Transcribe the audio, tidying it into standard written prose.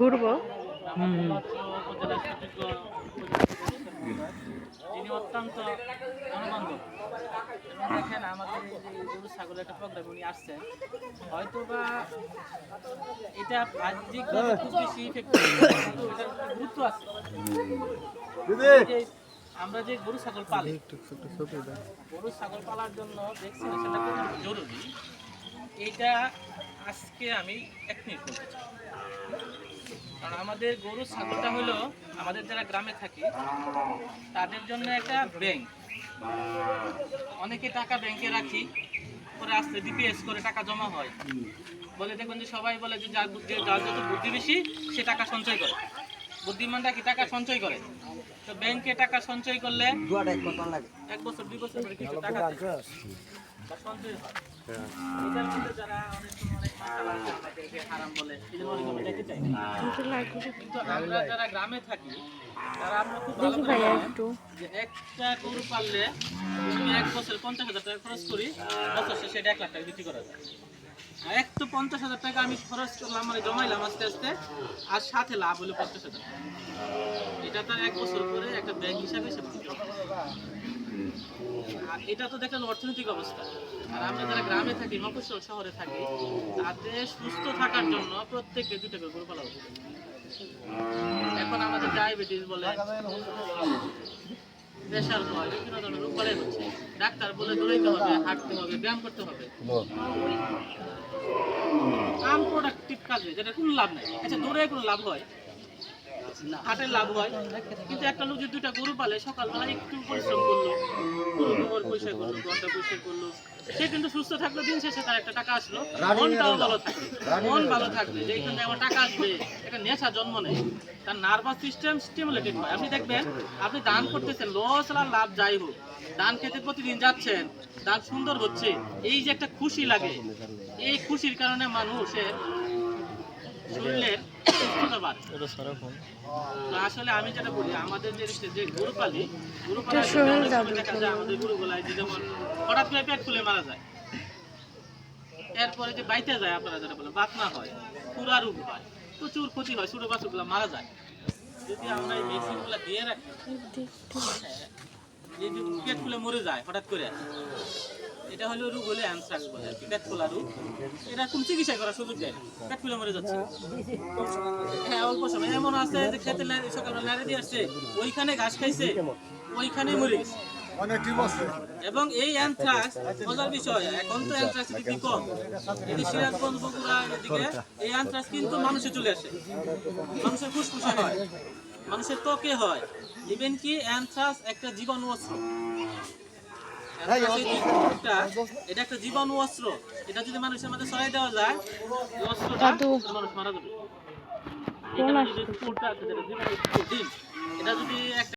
ঘুরবো। যিনি অত্যন্ত জনবান্ধব এবং দেখেন আমাদের এই যে গরু ছাগলের একটা প্রোগ্রাম উনি আসছেন, হয়তো বা এটা বাহ্যিকভাবে খুব বেশি ইফেক্টিভ কিন্তু এটার গুরুত্ব আছে। আমরা যে গরু ছাগল পালি, গরু ছাগল পালার জন্য ভ্যাকসিনেশনটা খুব জরুরি। এইটা আজকে আমি 1 মিনিট বলতে চাই। কারণ আমাদের গরু ছাগলটা হলো আমাদের যারা গ্রামে থাকি তাদের জন্য একটা ব্যাংক। অনেকে টাকা ব্যাংকে রাখি, পরে আসতে ডিপিএস করে টাকা জমা হয়। বলে দেখবেন যে সবাই বলে যে যার যত বুদ্ধি বেশি সে টাকা সঞ্চয় করে। বুদ্ধিমানরা কি টাকা সঞ্চয় করে? তো ব্যাংকে টাকা সঞ্চয় করলে 1 বছর 2 বছর পরে কিছু টাকা সঞ্চয় হয়। এটার মধ্যে যারা অনেক মাসালা আছে আমাদেরকে হারাম বলে, এই জন্য অনেকে আমি দেখতে চাই না। কিন্তু আমরা যারা গ্রামে থাকি তারা আমরা খুব ভালো করে জানেন যে একটা গরু পাললে যদি 1 বছর 50,000 টাকা খরচ করি, বছর শেষে 1 লাখ টাকা বিক্রি করা যায়। আর এক তো 50,000 টাকা আমি খরচ করলাম, মানে জমাইলাম আস্তে আস্তে, আর সাথে লাভ হলো 50,000 টাকা। এটা তার 1 বছর পরে একটা ব্যাংক হিসাবে সে আর এটা তো দেখেন অর্থনৈতিক অবস্থা। আর আমরা যারা গ্রামে থাকি, মফস্বল শহরে থাকি, তাদের সুস্থ থাকার জন্য প্রত্যেককে 2টা করে গরু পালা উচিত। এখন আমাদের ডায়াবেটিস বলে, প্রেশার হয়, বিভিন্ন ধরনের রোগ বালাই হচ্ছে। ডাক্তার বলে দৌড়াইতে হবে, হাঁটতে হবে, ব্যায়াম করতে হবে, আনপ্রোডাক্টিভ কাজে যেটা কোনো লাভ নাই। আচ্ছা, দৌড়ে কোনো লাভ হয়, হাটের লাভ হয়, কিন্তু একটা লোক যদি 2টা গরু পালে, সকালবেলা একটু পরিশ্রম করলো, গরু গোবর পরিষ্কার করলো, ঘরটা পরিষ্কার করলো, সে কিন্তু সুস্থ থাকলো, দিন শেষে তার একটা টাকা আসলো, মনটাও ভালো থাকবে। মন ভালো থাকবে যে এইখান থেকে আমার টাকা আসবে, একটা নেশা জন্ম নেয়, তার নার্ভাস সিস্টেম স্টিমুলেটেড হয়। আপনি দেখবেন, আপনি দান করতেছেন, লস আর লাভ যাই হোক, ধান খেতে প্রতিদিন যাচ্ছেন, ধান সুন্দর হচ্ছে, এই যে একটা খুশি লাগে, এই খুশির কারণে মানুষের শরীরের সুস্থতা বাড়ে। আসলে আমি যেটা বলি, আমাদের যে গরু পালি, গরু পালার দেখা যায় আমাদের গরুগুলাই যেমন হঠাৎ করে পেট ফুলে মারা যায়, এরপরে যে বাইতে যায়, আপনারা যেটা বলেন বাতনা হয়, পুরা রোগ হয়, প্রচুর ক্ষতি হয়, ছোট বাচ্চাগুলো মারা যায়। যদি আমরা এই ভ্যাকসিনগুলো দিয়ে রাখি, যে পেট ফুলে মরে যায় হঠাৎ করে, এটা হলো রোগ হলে অ্যানথ্রাক্স বলে, পেট ফোলা রোগ। এটা কোন চিকিৎসা করার সুযোগ দেয় না, পেট ফুলে মরে যাচ্ছে। হ্যাঁ, অল্প সময় এমন আছে যে খেতে সকালবেলা নাড়ে দিয়ে আসছে, ওইখানে ঘাস খাইছে, ওইখানেই মরে গেছে। এবং এই অ্যানথ্রাক্স মজার বিষয়, এখন তো অ্যানথ্রাক্স খুবই কম, এই সিরাজগঞ্জ বগুড়ার দিকে এই অ্যানথ্রাক্স কিন্তু মানুষে চলে আসে, মানুষের ফুসফুসে হয়, মানুষের ত্বকে হয়। ইভেন কি অ্যানথ্রাক্স একটা জীবাণু অস্ত্র, এটা একটা জীবাণু অস্ত্র। এটা যদি মানুষের মধ্যে ছড়াই দেওয়া যায়, অস্ত্রটা মানুষ মারা যাবে। এটা যদি একটা